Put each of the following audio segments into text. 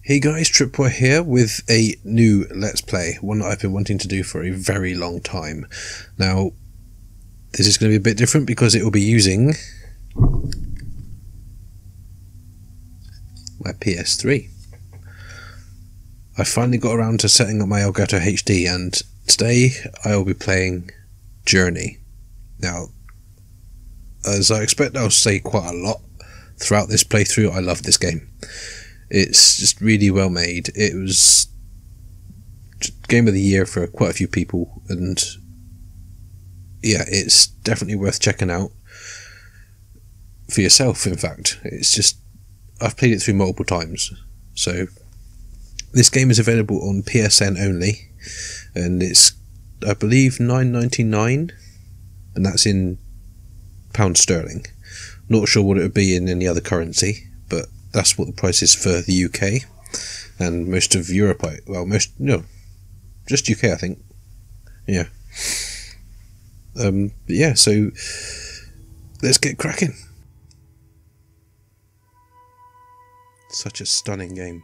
Hey guys, Tripwire here with a new Let's Play, one that I've been wanting to do for a very long time. Now, this is going to be a bit different because it will be using my PS3. I finally got around to setting up my Elgato HD, and today I will be playing Journey. Now, as I expect I'll say quite a lot throughout this playthrough, I love this game. It's just really well made. It was game of the year for quite a few people, and yeah, it's definitely worth checking out for yourself. In fact, it's just, I've played it through multiple times. So this game is available on PSN only, and it's, I believe, $9.99, and that's in pound sterling. Not sure what it would be in any other currency, but that's what the price is for the UK and most of Europe. Just UK, I think. Yeah. Yeah. So let's get cracking. Such a stunning game.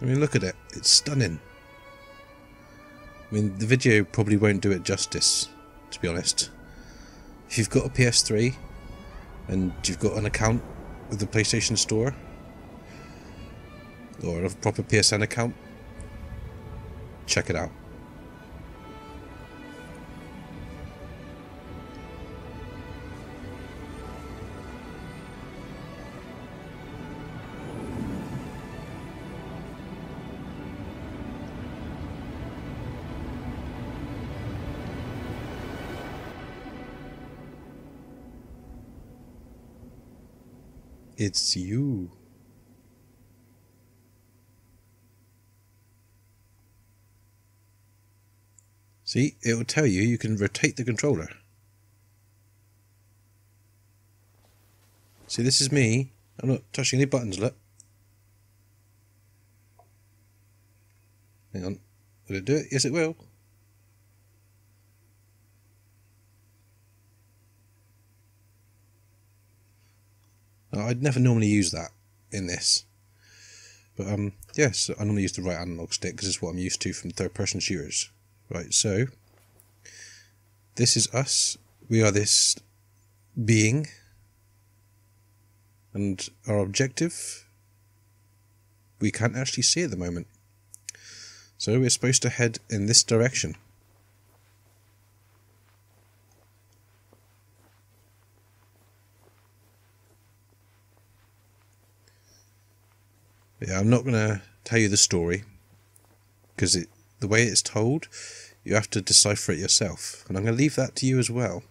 I mean, look at it. It's stunning. I mean, the video probably won't do it justice, to be honest. If you've got a PS3 and you've got an account with the PlayStation Store or a proper PSN account, check it out. It's you. See, it will tell you can rotate the controller. See, this is me. I'm not touching any buttons, look. Hang on. Will it do it? Yes, it will. I'd never normally use that in this, but yes, I normally use the right analog stick because it's what I'm used to from third-person shooters. Right, so this is us. We are this being, and our objective we can't actually see at the moment. So we're supposed to head in this direction. Yeah, I'm not going to tell you the story, because the way it's told, you have to decipher it yourself, and I'm going to leave that to you as well.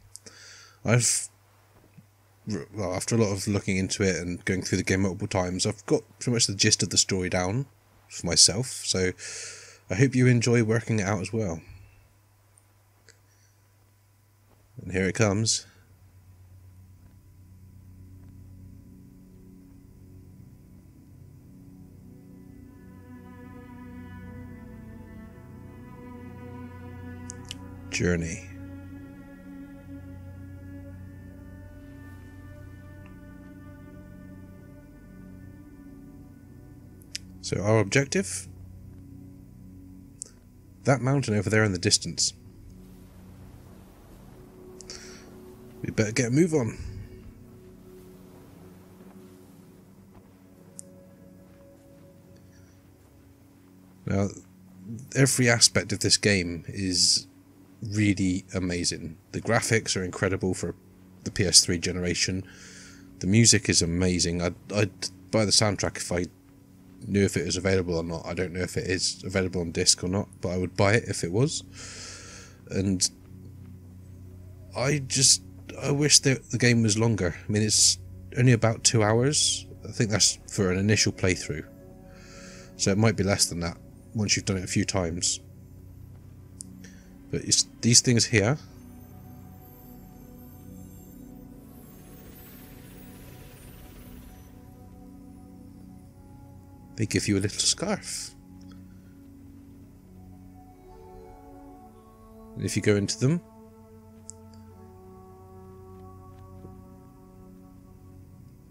After a lot of looking into it and going through the game multiple times, I've got pretty much the gist of the story down for myself, so I hope you enjoy working it out as well. And here it comes. Journey. So our objective? That mountain over there in the distance. We better get a move on. Now, every aspect of this game is really amazing. The graphics are incredible for the PS3 generation. The music is amazing. I'd buy the soundtrack if I knew if it was available or not. I don't know if it is available on disc or not, but I would buy it if it was. And I wish that the game was longer. I mean, it's only about 2 hours. I think that's for an initial playthrough, so it might be less than that once you've done it a few times. But it's these things here they give you a little scarf. And if you go into them,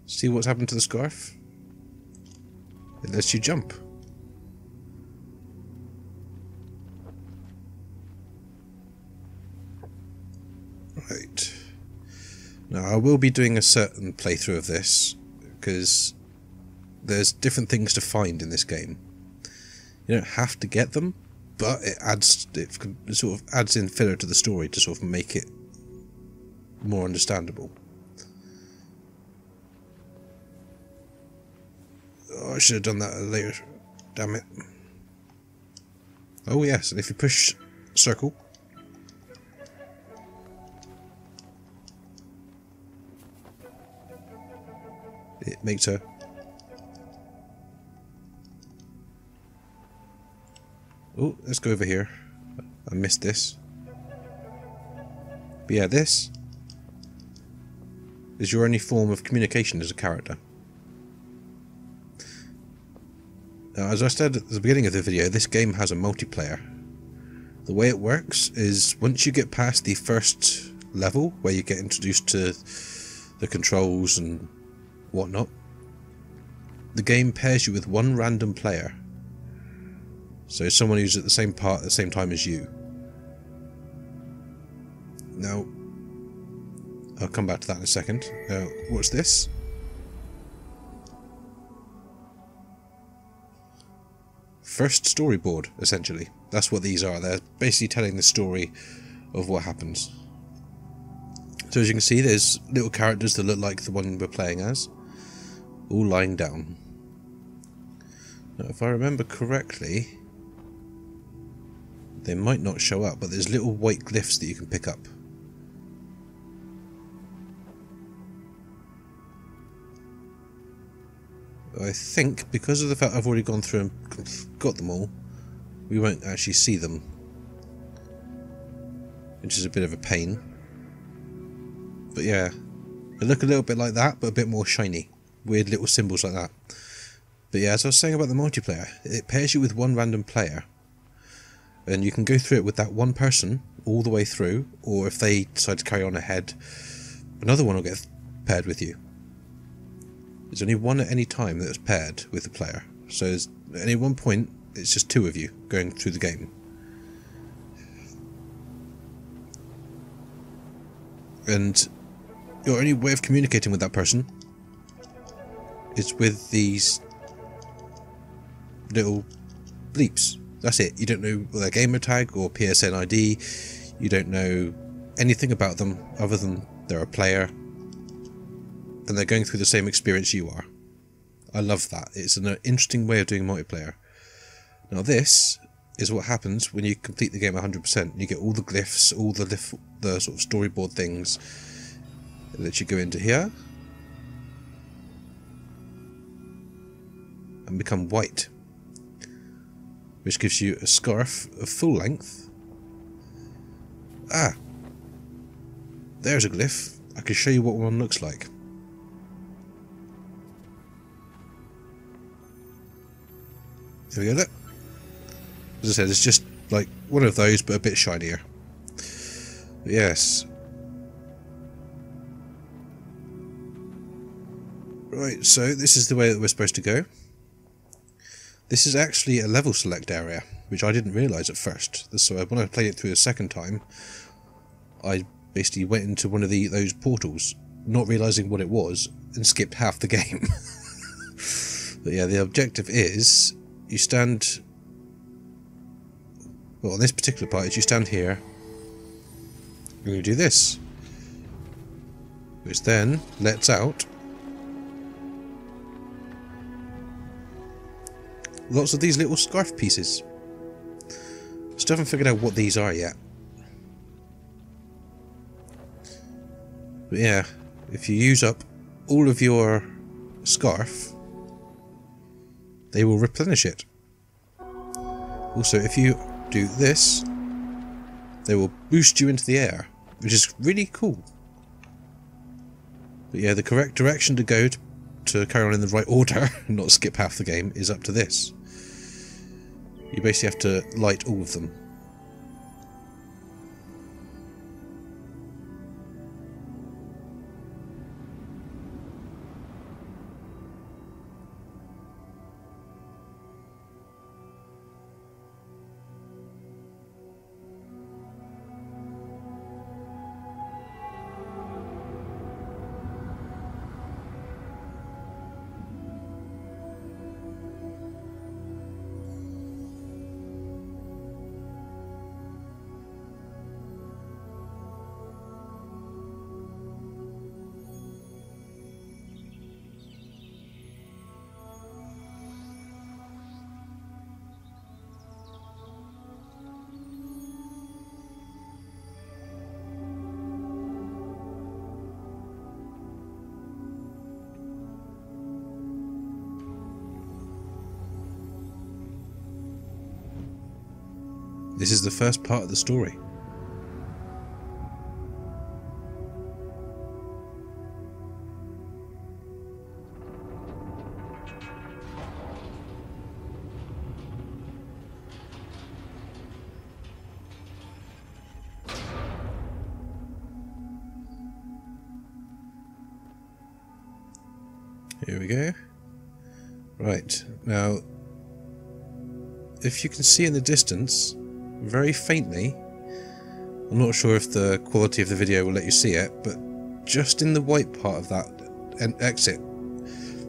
see what's happened to the scarf? It lets you jump. Right. Now I will be doing a certain playthrough of this because there's different things to find in this game. You don't have to get them, but it sort of adds in filler to the story to sort of make it more understandable. Oh, I should have done that later. Damn it. Oh yes, and if you push circle, it makes a... Oh, let's go over here. I missed this. But yeah, this is your only form of communication as a character. Now, as I said at the beginning of the video, this game has a multiplayer. The way it works is once you get past the first level, where you get introduced to the controls and whatnot, the game pairs you with one random player. So someone who's at the same part at the same time as you. Now, I'll come back to that in a second. Now, what's this? First storyboard, essentially. That's what these are. They're basically telling the story of what happens. So as you can see, there's little characters that look like the one we're playing as, all lying down. Now, if I remember correctly, they might not show up, but there's little white glyphs that you can pick up. I think, because of the fact I've already gone through and got them all, we won't actually see them. Which is a bit of a pain. But yeah, they look a little bit like that, but a bit more shiny. Weird little symbols like that. But yeah, as I was saying about the multiplayer, it pairs you with one random player. And you can go through it with that one person all the way through, or if they decide to carry on ahead, another one will get paired with you. There's only one at any time that's paired with the player. So at any one point, it's just two of you going through the game. And your only way of communicating with that person is with these little bleeps. That's it. You don't know their gamer tag or PSN ID. You don't know anything about them other than they're a player and they're going through the same experience you are. I love that. It's an interesting way of doing multiplayer. Now this is what happens when you complete the game 100%. You get all the glyphs, all the sort of storyboard things that you go into here and become white, which gives you a scarf of full length. Ah, there's a glyph. I can show you what one looks like. There we go. Look. As I said, it's just like one of those, but a bit shinier. But yes. Right, so this is the way that we're supposed to go. This is actually a level select area, which I didn't realise at first. So when I played it through the second time, I basically went into one of those portals, not realising what it was, and skipped half the game. But yeah, the objective is, you stand... Well, on this particular part, you stand here, and you do this, which then lets out lots of these little scarf pieces. Still haven't figured out what these are yet. But yeah, if you use up all of your scarf, they will replenish it. Also, if you do this, they will boost you into the air, which is really cool. But yeah, the correct direction to go to to carry on in the right order and not skip half the game is up to this. You basically have to light all of them. This is the first part of the story. Here we go. Right, now, if you can see in the distance, very faintly, I'm not sure if the quality of the video will let you see it, but just in the white part of that exit,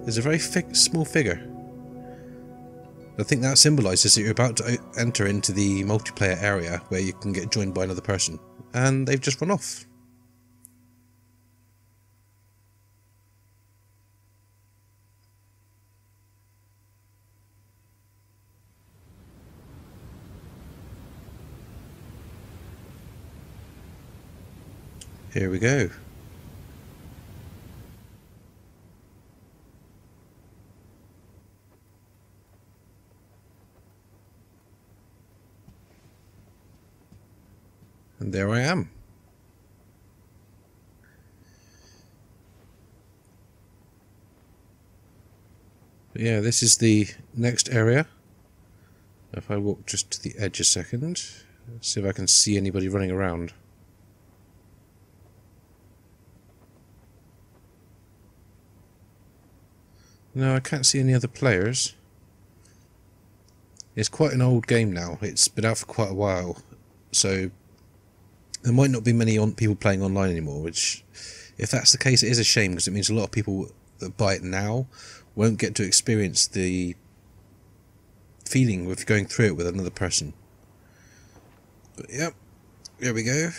there's a very small figure. I think that symbolises that you're about to enter into the multiplayer area where you can get joined by another person, and they've just run off. Here we go. And there I am. But yeah, this is the next area. If I walk just to the edge a second, see if I can see anybody running around. No, I can't see any other players. It's quite an old game now. It's been out for quite a while, so there might not be many people playing online anymore, which, if that's the case, it is a shame, because it means a lot of people that buy it now won't get to experience the feeling of going through it with another person. But yep, there we go.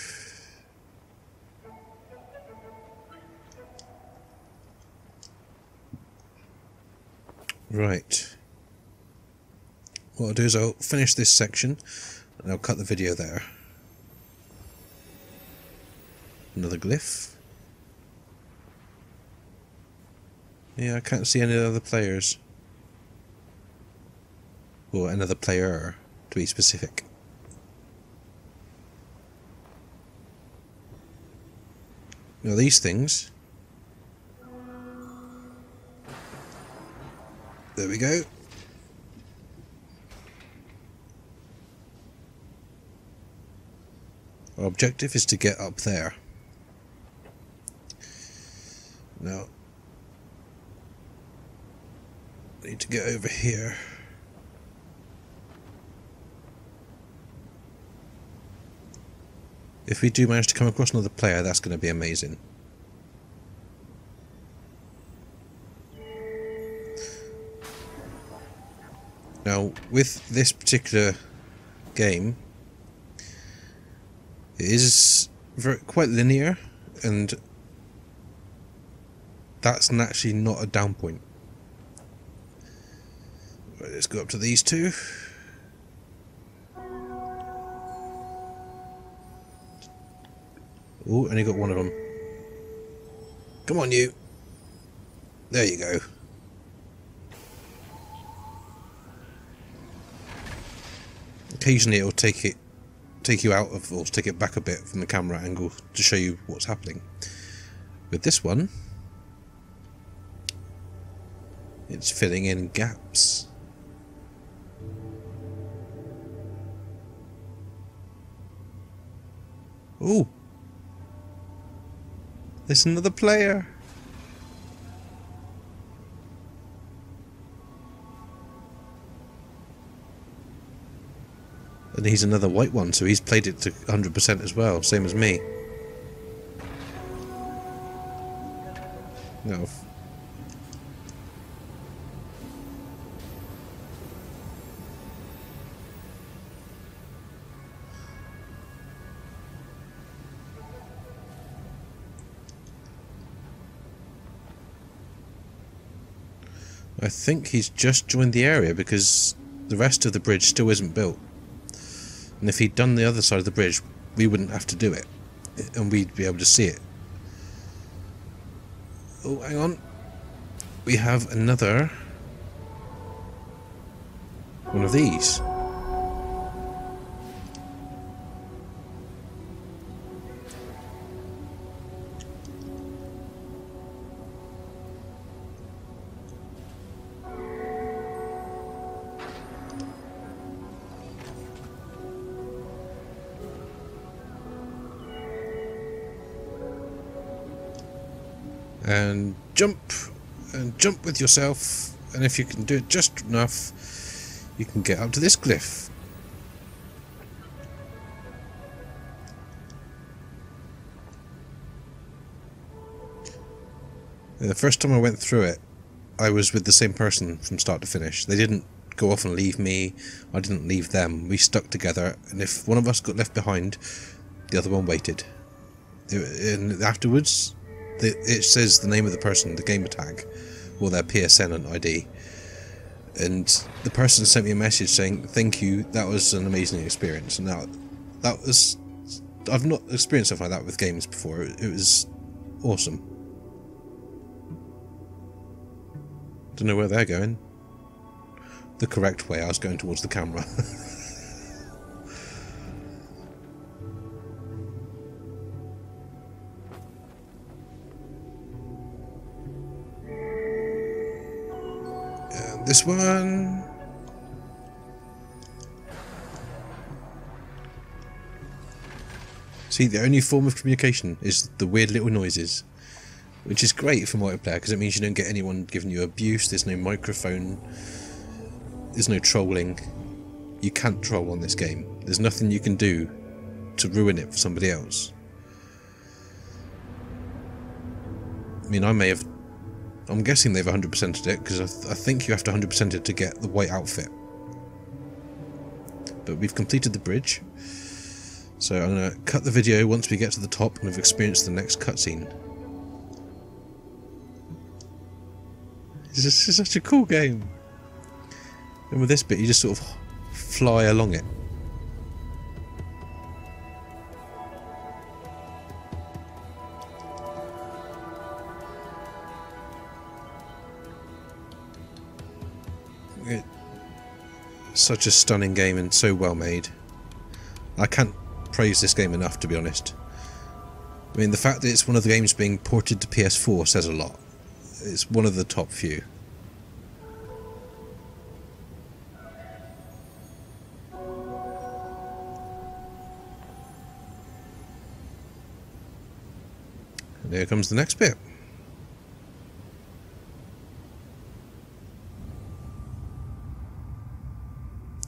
Right. What I'll do is I'll finish this section and I'll cut the video there. Another glyph. Yeah, I can't see any other players. Or another player, to be specific. Now these things... There we go. Our objective is to get up there. Now, I need to get over here. If we do manage to come across another player, that's going to be amazing. Now, with this particular game, it is quite linear, and that's actually not a down point. Right, let's go up to these two. Oh, only got one of them. Come on, you. There you go. Occasionally it'll take you out of, or take it back a bit from the camera angle to show you what's happening. With this one, It's filling in gaps. Ooh! There's another player! And he's another white one, so he's played it to 100% as well, same as me. No. I think he's just joined the area because the rest of the bridge still isn't built. And if he'd done the other side of the bridge, we wouldn't have to do it. And we'd be able to see it. Oh, hang on. We have another one of these. And jump with yourself, and if you can do it just enough, you can get up to this glyph. And the first time I went through it, I was with the same person from start to finish. They didn't go off and leave me, I didn't leave them. We stuck together, and if one of us got left behind, the other one waited. And afterwards, it says the name of the person, the gamer tag, or their PSN and ID. And the person sent me a message saying, "Thank you, that was an amazing experience." And that was... I've not experienced stuff like that with games before. It was awesome. Don't know where they're going. The correct way, I was going towards the camera. This one. See, the only form of communication is the weird little noises, which is great for multiplayer because it means you don't get anyone giving you abuse. There's no microphone, there's no trolling. You can't troll on this game. There's nothing you can do to ruin it for somebody else. I mean, I'm guessing they've 100%ed it, because I think you have to 100% it to get the white outfit. But we've completed the bridge, so I'm going to cut the video once we get to the top and we've experienced the next cutscene. This is such a cool game. And with this bit, you just sort of fly along it. Such a stunning game and so well made. I can't praise this game enough, to be honest. I mean, the fact that it's one of the games being ported to PS4 says a lot. It's one of the top few. And here comes the next bit.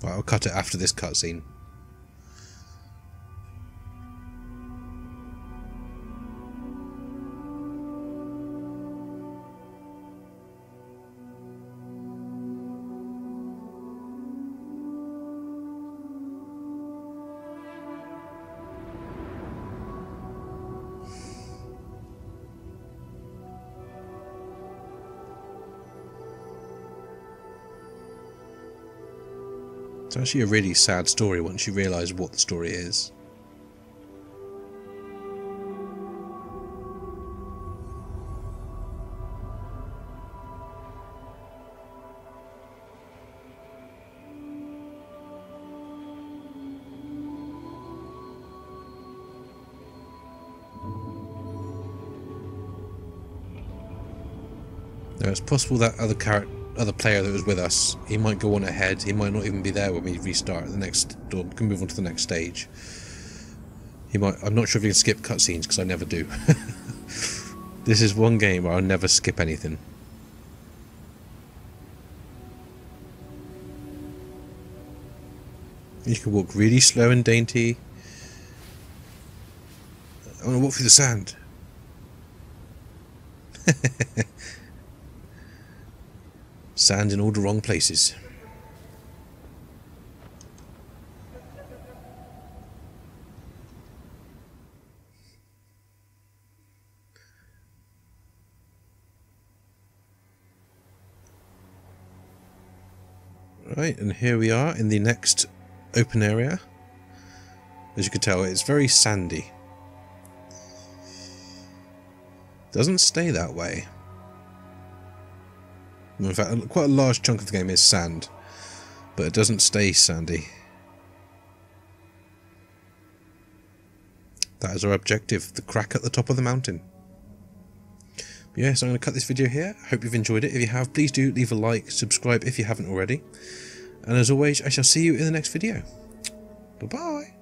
Right, I'll cut it after this cutscene. It's actually a really sad story once you realise what the story is. Now it's possible that other character, other player that was with us, he might go on ahead, he might not even be there when we restart the next, or can move on to the next stage. He might, I'm not sure if you can skip cutscenes, because I never do. This is one game where I'll never skip anything. You can walk really slow and dainty. I want to walk through the sand. Sand in all the wrong places. Right, and here we are in the next open area. As you can tell, it's very sandy. Doesn't stay that way. In fact, quite a large chunk of the game is sand, but it doesn't stay sandy. That is our objective, the crack at the top of the mountain. But yeah, so I'm going to cut this video here. I hope you've enjoyed it. If you have, please do leave a like, subscribe if you haven't already. And as always, I shall see you in the next video. Bye-bye.